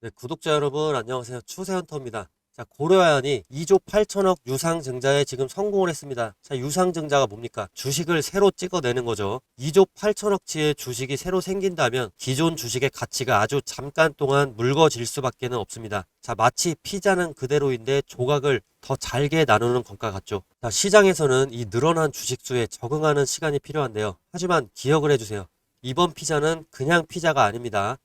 네, 구독자 여러분 안녕하세요. 추세헌터입니다. 자, 고려아연이 2조 8천억 유상증자에 지금 성공을 했습니다. 자, 유상증자가 뭡니까? 주식을 새로 찍어내는 거죠. 2조 8천억치의 주식이 새로 생긴다면 기존 주식의 가치가 아주 잠깐 동안 묽어질 수밖에 없습니다. 자, 마치 피자는 그대로인데 조각을 더 잘게 나누는 것과 같죠. 자, 시장에서는 이 늘어난 주식수에 적응하는 시간이 필요한데요. 하지만 기억을 해주세요. 이번 피자는 그냥 피자가 아닙니다.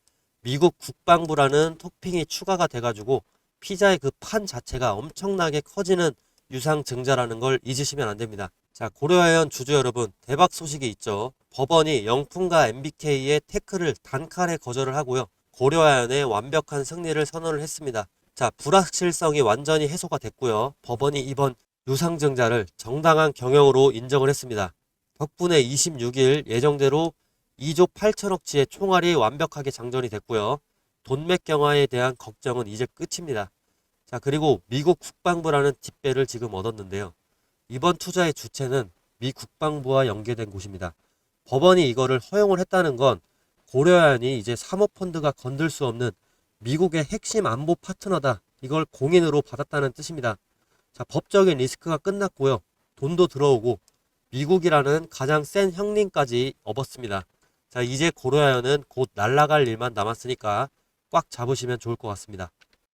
미국 국방부라는 토핑이 추가가 돼가지고 피자의 그 판 자체가 엄청나게 커지는 유상증자라는 걸 잊으시면 안 됩니다. 자, 고려아연 주주 여러분, 대박 소식이 있죠. 법원이 영풍과 MBK의 태클을 단칼에 거절을 하고요. 고려아연의 완벽한 승리를 선언을 했습니다. 자, 불확실성이 완전히 해소가 됐고요. 법원이 이번 유상증자를 정당한 경영으로 인정을 했습니다. 덕분에 26일 예정대로 2조 8천억치의 총알이 완벽하게 장전이 됐고요. 돈맥 경화에 대한 걱정은 이제 끝입니다. 자, 그리고 미국 국방부라는 뒷배를 지금 얻었는데요. 이번 투자의 주체는 미 국방부와 연계된 곳입니다. 법원이 이거를 허용을 했다는 건 고려아연이 이제 사모펀드가 건들 수 없는 미국의 핵심 안보 파트너다. 이걸 공인으로 받았다는 뜻입니다. 자, 법적인 리스크가 끝났고요. 돈도 들어오고 미국이라는 가장 센 형님까지 업었습니다. 자, 이제 고려아연은 곧 날아갈 일만 남았으니까 꽉 잡으시면 좋을 것 같습니다.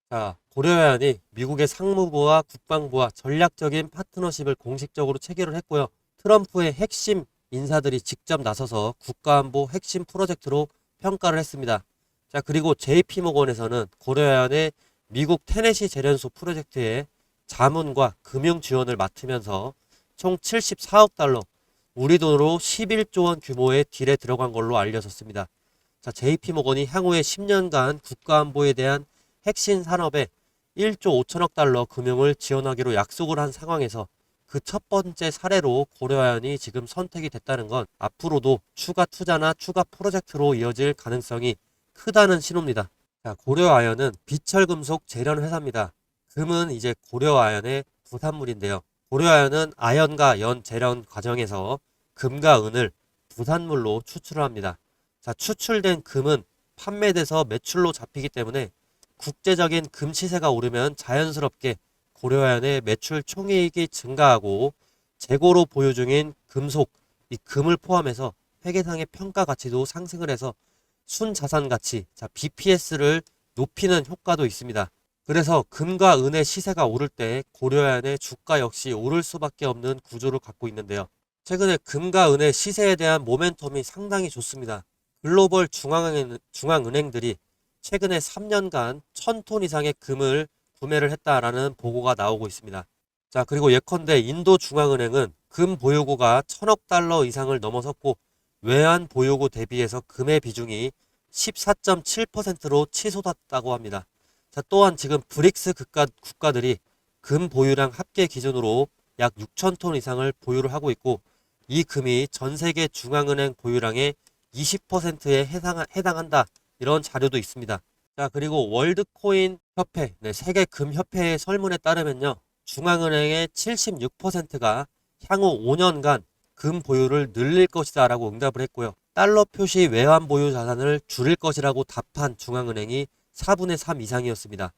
자, 고려아연이 미국의 상무부와 국방부와 전략적인 파트너십을 공식적으로 체결을 했고요. 트럼프의 핵심 인사들이 직접 나서서 국가안보 핵심 프로젝트로 평가를 했습니다. 자, 그리고 JP모건에서는 고려아연의 미국 테네시 재련소 프로젝트의 자문과 금융 지원을 맡으면서 총 74억 달러, 우리 돈으로 11조 원 규모의 딜에 들어간 걸로 알려졌습니다. 자, JP모건이 향후에 10년간 국가안보에 대한 핵심 산업에 1조 5천억 달러 금융을 지원하기로 약속을 한 상황에서 그 첫 번째 사례로 고려아연이 지금 선택이 됐다는 건 앞으로도 추가 투자나 추가 프로젝트로 이어질 가능성이 크다는 신호입니다. 자, 고려아연은 비철금속 재련 회사입니다. 금은 이제 고려아연의 부산물인데요. 고려아연은 아연과 연 재련 과정에서 금과 은을 부산물로 추출을 합니다. 자, 추출된 금은 판매돼서 매출로 잡히기 때문에 국제적인 금 시세가 오르면 자연스럽게 고려아연의 매출 총이익이 증가하고 재고로 보유 중인 금속, 이 금을 포함해서 회계상의 평가 가치도 상승을 해서 순자산 가치, 자, BPS를 높이는 효과도 있습니다. 그래서 금과 은의 시세가 오를 때 고려아연의 주가 역시 오를 수밖에 없는 구조를 갖고 있는데요. 최근에 금과 은의 시세에 대한 모멘텀이 상당히 좋습니다. 글로벌 중앙은행들이 최근에 3년간 1000톤 이상의 금을 구매를 했다라는 보고가 나오고 있습니다. 자, 그리고 예컨대 인도 중앙은행은 금 보유고가 1000억 달러 이상을 넘어섰고 외환 보유고 대비해서 금의 비중이 14.7%로 치솟았다고 합니다. 자, 또한 지금 브릭스 국가들이 금 보유량 합계 기준으로 약 6,000톤 이상을 보유를 하고 있고 이 금이 전 세계 중앙은행 보유량의 20%에 해당한다. 이런 자료도 있습니다. 자, 그리고 월드코인 협회, 세계 금협회의 설문에 따르면요. 중앙은행의 76%가 향후 5년간 금 보유를 늘릴 것이다 라고 응답을 했고요. 달러 표시 외환 보유 자산을 줄일 것이라고 답한 중앙은행이 4분의 3 이상이었습니다.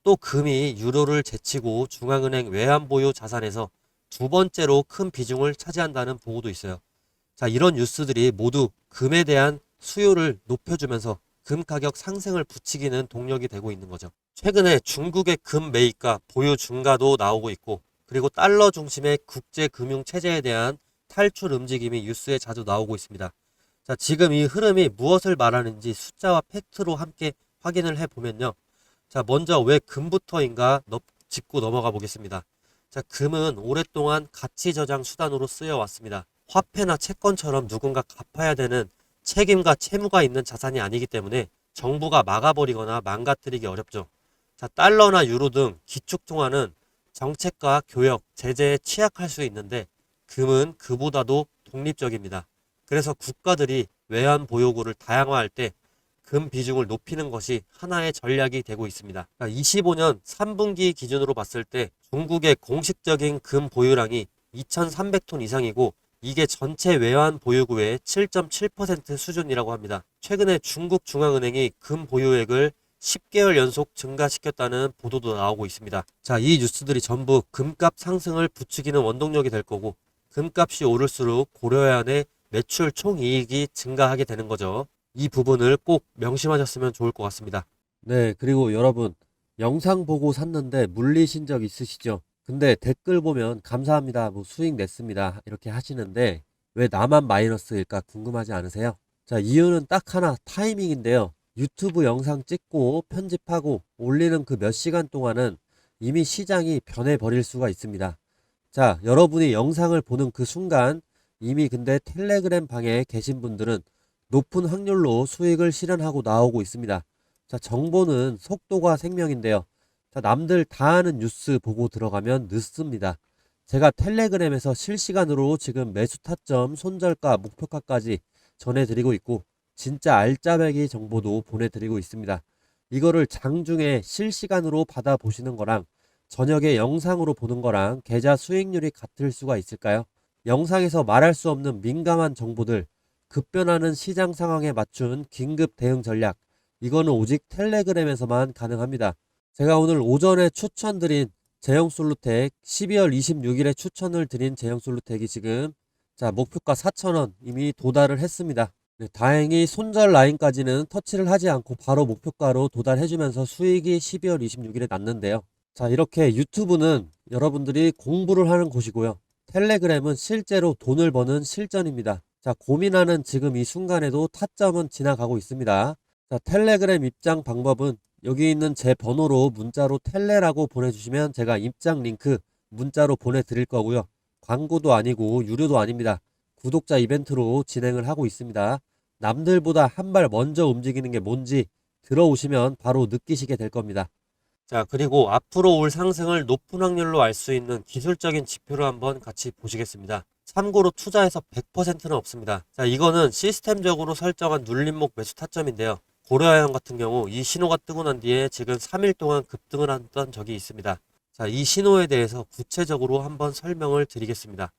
또 금이 유로를 제치고 중앙은행 외환 보유 자산에서 두 번째로 큰 비중을 차지한다는 보고도 있어요. 자, 이런 뉴스들이 모두 금에 대한 수요를 높여주면서 금 가격 상승을 부추기는 동력이 되고 있는 거죠. 최근에 중국의 금 매입과 보유 증가도 나오고 있고 그리고 달러 중심의 국제 금융 체제에 대한 탈출 움직임이 뉴스에 자주 나오고 있습니다. 자, 지금 이 흐름이 무엇을 말하는지 숫자와 팩트로 함께 확인을 해보면요. 자, 먼저 왜 금부터인가 짚고 넘어가 보겠습니다. 자, 금은 오랫동안 가치 저장 수단으로 쓰여왔습니다. 화폐나 채권처럼 누군가 갚아야 되는 책임과 채무가 있는 자산이 아니기 때문에 정부가 막아버리거나 망가뜨리기 어렵죠. 자, 달러나 유로 등 기축통화는 정책과 교역, 제재에 취약할 수 있는데 금은 그보다도 독립적입니다. 그래서 국가들이 외환 보유고를 다양화할 때 금 비중을 높이는 것이 하나의 전략이 되고 있습니다. 25년 3분기 기준으로 봤을 때 중국의 공식적인 금 보유량이 2,300톤 이상이고 이게 전체 외환 보유고의 7.7% 수준이라고 합니다. 최근에 중국 중앙은행이 금 보유액을 10개월 연속 증가시켰다는 보도도 나오고 있습니다. 자, 이 뉴스들이 전부 금값 상승을 부추기는 원동력이 될 거고, 금값이 오를수록 고려해안의 매출 총이익이 증가하게 되는 거죠. 이 부분을 꼭 명심하셨으면 좋을 것 같습니다. 네, 그리고 여러분, 영상 보고 샀는데 물리신 적 있으시죠? 근데 댓글 보면 감사합니다, 뭐 수익 냈습니다, 이렇게 하시는데 왜 나만 마이너스일까 궁금하지 않으세요? 자, 이유는 딱 하나, 타이밍인데요. 유튜브 영상 찍고 편집하고 올리는 그 몇 시간 동안은 이미 시장이 변해버릴 수가 있습니다. 자, 여러분이 영상을 보는 그 순간 이미 근데 텔레그램 방에 계신 분들은 높은 확률로 수익을 실현하고 나오고 있습니다. 자, 정보는 속도가 생명인데요. 자, 남들 다 아는 뉴스 보고 들어가면 늦습니다. 제가 텔레그램에서 실시간으로 지금 매수 타점, 손절가, 목표가까지 전해드리고 있고 진짜 알짜배기 정보도 보내드리고 있습니다. 이거를 장중에 실시간으로 받아보시는 거랑 저녁에 영상으로 보는 거랑 계좌 수익률이 같을 수가 있을까요? 영상에서 말할 수 없는 민감한 정보들, 급변하는 시장 상황에 맞춘 긴급 대응 전략, 이거는 오직 텔레그램에서만 가능합니다. 제가 오늘 오전에 추천드린 제형솔루텍 12월 26일에 추천을 드린 제형솔루텍이 지금 자 목표가 4,000원 이미 도달을 했습니다. 네, 다행히 손절 라인까지는 터치를 하지 않고 바로 목표가로 도달해주면서 수익이 12월 26일에 났는데요. 자, 이렇게 유튜브는 여러분들이 공부를 하는 곳이고요. 텔레그램은 실제로 돈을 버는 실전입니다. 자, 고민하는 지금 이 순간에도 타점은 지나가고 있습니다. 자, 텔레그램 입장 방법은 여기 있는 제 번호로 문자로 텔레라고 보내주시면 제가 입장 링크 문자로 보내드릴 거고요. 광고도 아니고 유료도 아닙니다. 구독자 이벤트로 진행을 하고 있습니다. 남들보다 한 발 먼저 움직이는 게 뭔지 들어오시면 바로 느끼시게 될 겁니다. 자, 그리고 앞으로 올 상승을 높은 확률로 알 수 있는 기술적인 지표를 한번 같이 보시겠습니다. 참고로 투자에서 100%는 없습니다. 자, 이거는 시스템적으로 설정한 눌림목 매수 타점인데요. 고려하양 같은 경우 이 신호가 뜨고 난 뒤에 지금 3일 동안 급등을 했던 적이 있습니다. 자, 이 신호에 대해서 구체적으로 한번 설명을 드리겠습니다.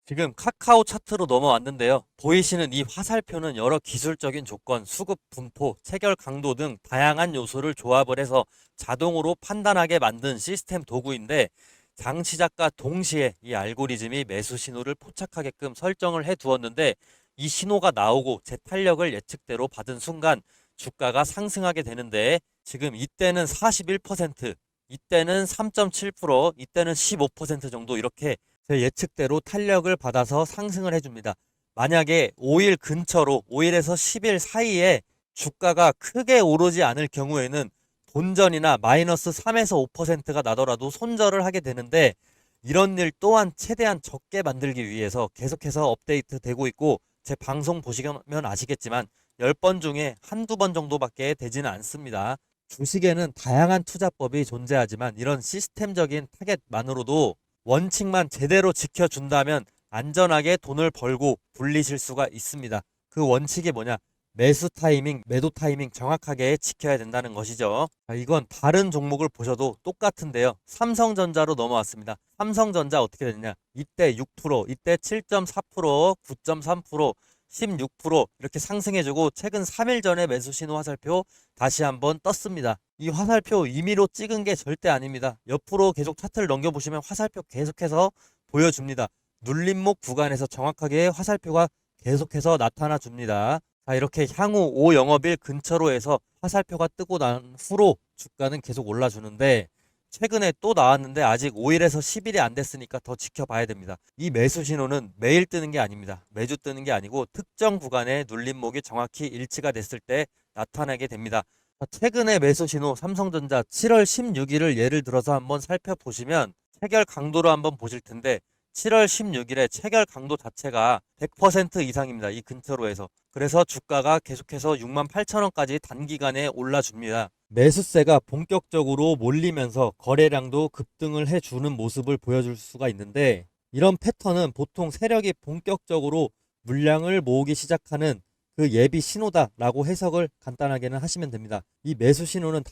지금 카카오 차트로 넘어왔는데요. 보이시는 이 화살표는 여러 기술적인 조건, 수급 분포, 체결 강도 등 다양한 요소를 조합을 해서 자동으로 판단하게 만든 시스템 도구인데 장시작과 동시에 이 알고리즘이 매수 신호를 포착하게끔 설정을 해 두었는데 이 신호가 나오고 제 탄력을 예측대로 받은 순간 주가가 상승하게 되는데 지금 이때는 41%, 이때는 3.7%, 이때는 15% 정도 이렇게 제 예측대로 탄력을 받아서 상승을 해줍니다. 만약에 5일 근처로 5일에서 10일 사이에 주가가 크게 오르지 않을 경우에는 본전이나 마이너스 3에서 5%가 나더라도 손절을 하게 되는데 이런 일 또한 최대한 적게 만들기 위해서 계속해서 업데이트 되고 있고 제 방송 보시면 아시겠지만 10번 중에 한두 번 정도밖에 되지는 않습니다. 주식에는 다양한 투자법이 존재하지만 이런 시스템적인 타겟만으로도 원칙만 제대로 지켜준다면 안전하게 돈을 벌고 불리실 수가 있습니다. 그 원칙이 뭐냐? 매수 타이밍, 매도 타이밍 정확하게 지켜야 된다는 것이죠. 이건 다른 종목을 보셔도 똑같은데요. 삼성전자로 넘어왔습니다. 삼성전자 어떻게 됐냐? 이때 6%, 이때 7.4%, 9.3%, 16% 이렇게 상승해주고 최근 3일 전에 매수 신호 화살표 다시 한번 떴습니다. 이 화살표 임의로 찍은 게 절대 아닙니다. 옆으로 계속 차트를 넘겨보시면 화살표 계속해서 보여줍니다. 눌림목 구간에서 정확하게 화살표가 계속해서 나타나 줍니다. 자, 이렇게 향후 5영업일 근처로 해서 화살표가 뜨고 난 후로 주가는 계속 올라주는데 최근에 또 나왔는데 아직 5일에서 10일이 안 됐으니까 더 지켜봐야 됩니다. 이 매수 신호는 매일 뜨는 게 아닙니다. 매주 뜨는 게 아니고 특정 구간의 눌림목이 정확히 일치가 됐을 때 나타나게 됩니다. 최근에 매수 신호 삼성전자 7월 16일을 예를 들어서 한번 살펴보시면 체결 강도로 한번 보실 텐데 7월 16일에 체결 강도 자체가 100% 이상입니다. 이 근처로 해서. 그래서 주가가 계속해서 68,000원까지 단기간에 올라줍니다. 매수세가 본격적으로 몰리면서 거래량도 급등을 해주는 모습을 보여줄 수가 있는데 이런 패턴은 보통 세력이 본격적으로 물량을 모으기 시작하는 그 예비 신호다라고 해석을 간단하게는 하시면 됩니다. 이 매수 신호는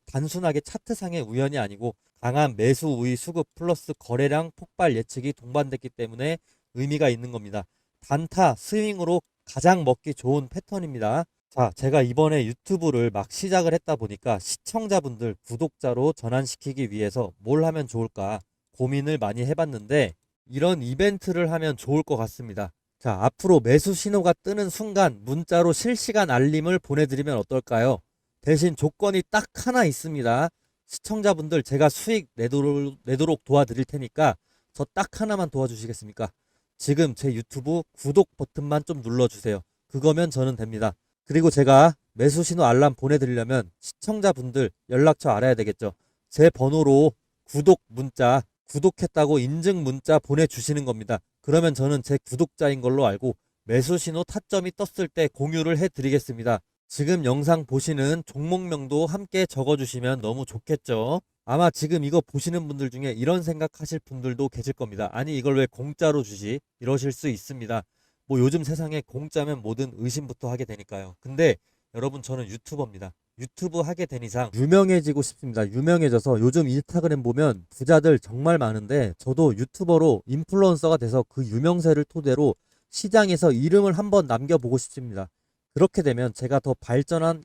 단순하게 차트상의 우연이 아니고 강한 매수 우위 수급 플러스 거래량 폭발 예측이 동반됐기 때문에 의미가 있는 겁니다. 단타 스윙으로 가장 먹기 좋은 패턴입니다. 자, 제가 이번에 유튜브를 막 시작을 했다 보니까 시청자분들, 구독자로 전환시키기 위해서 뭘 하면 좋을까 고민을 많이 해봤는데 이런 이벤트를 하면 좋을 것 같습니다. 자, 앞으로 매수 신호가 뜨는 순간 문자로 실시간 알림을 보내드리면 어떨까요? 대신 조건이 딱 하나 있습니다. 시청자분들 제가 수익 내도록 도와드릴 테니까 저 딱 하나만 도와주시겠습니까? 지금 제 유튜브 구독 버튼만 좀 눌러주세요. 그거면 저는 됩니다. 그리고 제가 매수 신호 알람 보내드리려면 시청자분들 연락처 알아야 되겠죠. 제 번호로 구독 문자, 구독했다고 인증 문자 보내주시는 겁니다. 그러면 저는 제 구독자인 걸로 알고 매수 신호 타점이 떴을 때 공유를 해드리겠습니다. 지금 영상 보시는 종목명도 함께 적어주시면 너무 좋겠죠. 아마 지금 이거 보시는 분들 중에 이런 생각하실 분들도 계실 겁니다. 아니 이걸 왜 공짜로 주지? 이러실 수 있습니다. 뭐 요즘 세상에 공짜면 뭐든 의심부터 하게 되니까요. 근데 여러분 저는 유튜버입니다. 유튜브 하게 된 이상 유명해지고 싶습니다. 유명해져서 요즘 인스타그램 보면 부자들 정말 많은데 저도 유튜버로 인플루언서가 돼서 그 유명세를 토대로 시장에서 이름을 한번 남겨보고 싶습니다. 그렇게 되면 제가 더 발전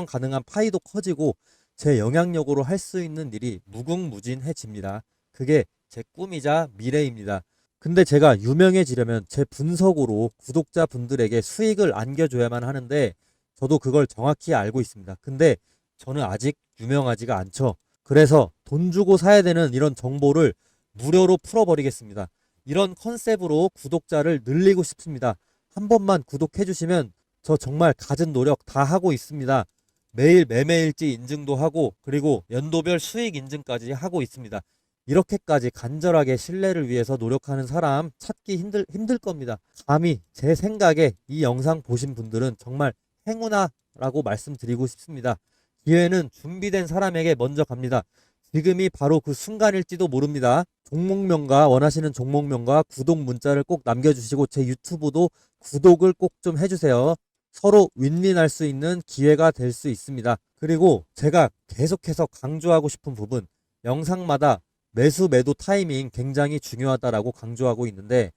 가능한 파이도 커지고 제 영향력으로 할 수 있는 일이 무궁무진해집니다. 그게 제 꿈이자 미래입니다. 근데 제가 유명해지려면 제 분석으로 구독자분들에게 수익을 안겨줘야만 하는데 저도 그걸 정확히 알고 있습니다. 근데 저는 아직 유명하지가 않죠. 그래서 돈 주고 사야 되는 이런 정보를 무료로 풀어버리겠습니다. 이런 컨셉으로 구독자를 늘리고 싶습니다. 한 번만 구독해 주시면 저 정말 갖은 노력 다 하고 있습니다. 매일 매매일지 인증도 하고 그리고 연도별 수익 인증까지 하고 있습니다. 이렇게까지 간절하게 신뢰를 위해서 노력하는 사람 찾기 힘들 겁니다. 감히 제 생각에 이 영상 보신 분들은 정말 행운아라고 말씀드리고 싶습니다. 기회는 준비된 사람에게 먼저 갑니다. 지금이 바로 그 순간일지도 모릅니다. 종목명과 원하시는 종목명과 구독 문자를 꼭 남겨주시고 제 유튜브도 구독을 꼭 좀 해주세요. 서로 윈윈할 수 있는 기회가 될 수 있습니다. 그리고 제가 계속해서 강조하고 싶은 부분, 영상마다 매수 매도 타이밍 굉장히 중요하다라고 강조하고 있는데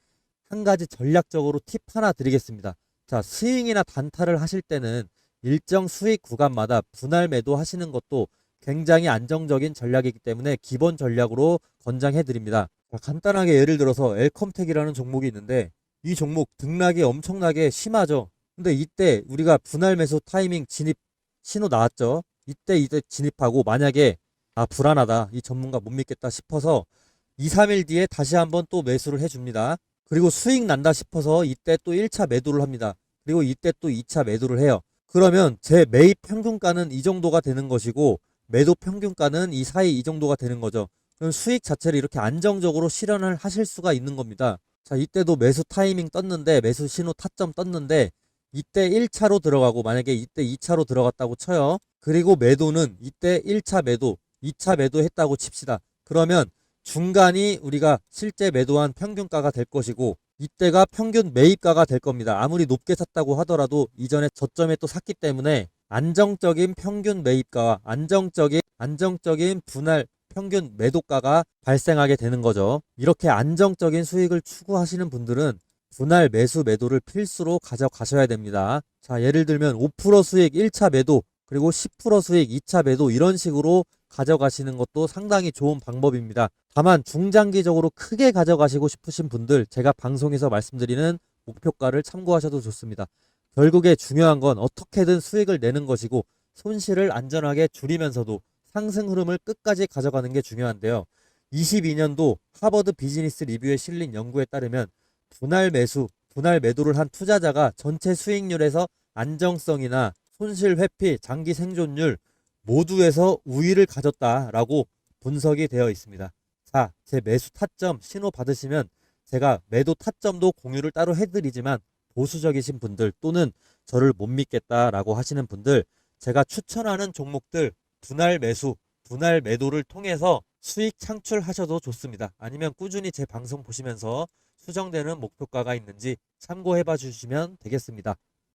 한 가지 전략적으로 팁 하나 드리겠습니다. 자, 스윙이나 단타를 하실 때는 일정 수익 구간마다 분할 매도 하시는 것도 굉장히 안정적인 전략이기 때문에 기본 전략으로 권장해 드립니다. 간단하게 예를 들어서 엘컴텍이라는 종목이 있는데 이 종목 등락이 엄청나게 심하죠. 근데 이때 우리가 분할 매수 타이밍 진입 신호 나왔죠. 이때 진입하고 만약에 불안하다. 이 전문가 못 믿겠다 싶어서 2, 3일 뒤에 다시 한번 또 매수를 해줍니다. 그리고 수익 난다 싶어서 이때 또 1차 매도를 합니다. 그리고 이때 또 2차 매도를 해요. 그러면 제 매입 평균가는 이 정도가 되는 것이고 매도 평균가는 이 사이 이 정도가 되는 거죠. 그럼 수익 자체를 이렇게 안정적으로 실현을 하실 수가 있는 겁니다. 자, 이때도 매수 타이밍 떴는데 매수 신호 타점 떴는데 이때 1차로 들어가고 만약에 이때 2차로 들어갔다고 쳐요. 그리고 매도는 이때 1차 매도, 2차 매도 했다고 칩시다. 그러면 중간이 우리가 실제 매도한 평균가가 될 것이고 이때가 평균 매입가가 될 겁니다. 아무리 높게 샀다고 하더라도 이전에 저점에 또 샀기 때문에 안정적인 평균 매입가와 안정적인 분할 평균 매도가가 발생하게 되는 거죠. 이렇게 안정적인 수익을 추구하시는 분들은 분할 매수 매도를 필수로 가져가셔야 됩니다. 자, 예를 들면 5% 수익 1차 매도 그리고 10% 수익 2차 매도 이런 식으로 가져가시는 것도 상당히 좋은 방법입니다. 다만 중장기적으로 크게 가져가시고 싶으신 분들 제가 방송에서 말씀드리는 목표가를 참고하셔도 좋습니다. 결국에 중요한 건 어떻게든 수익을 내는 것이고 손실을 안전하게 줄이면서도 상승 흐름을 끝까지 가져가는 게 중요한데요. 22년도 하버드 비즈니스 리뷰에 실린 연구에 따르면 분할 매도를 한 투자자가 전체 수익률에서 안정성이나 손실 회피, 장기 생존율 모두에서 우위를 가졌다라고 분석이 되어 있습니다. 자, 제 매수 타점 신호 받으시면 제가 매도 타점도 공유를 따로 해드리지만 보수적이신 분들 또는 저를 못 믿겠다라고 하시는 분들 제가 추천하는 종목들 분할 매수, 분할 매도를 통해서 수익 창출하셔도 좋습니다. 아니면 꾸준히 제 방송 보시면서 수정되는 목표가가 있는지 참고해 봐 주시면 되겠습니다.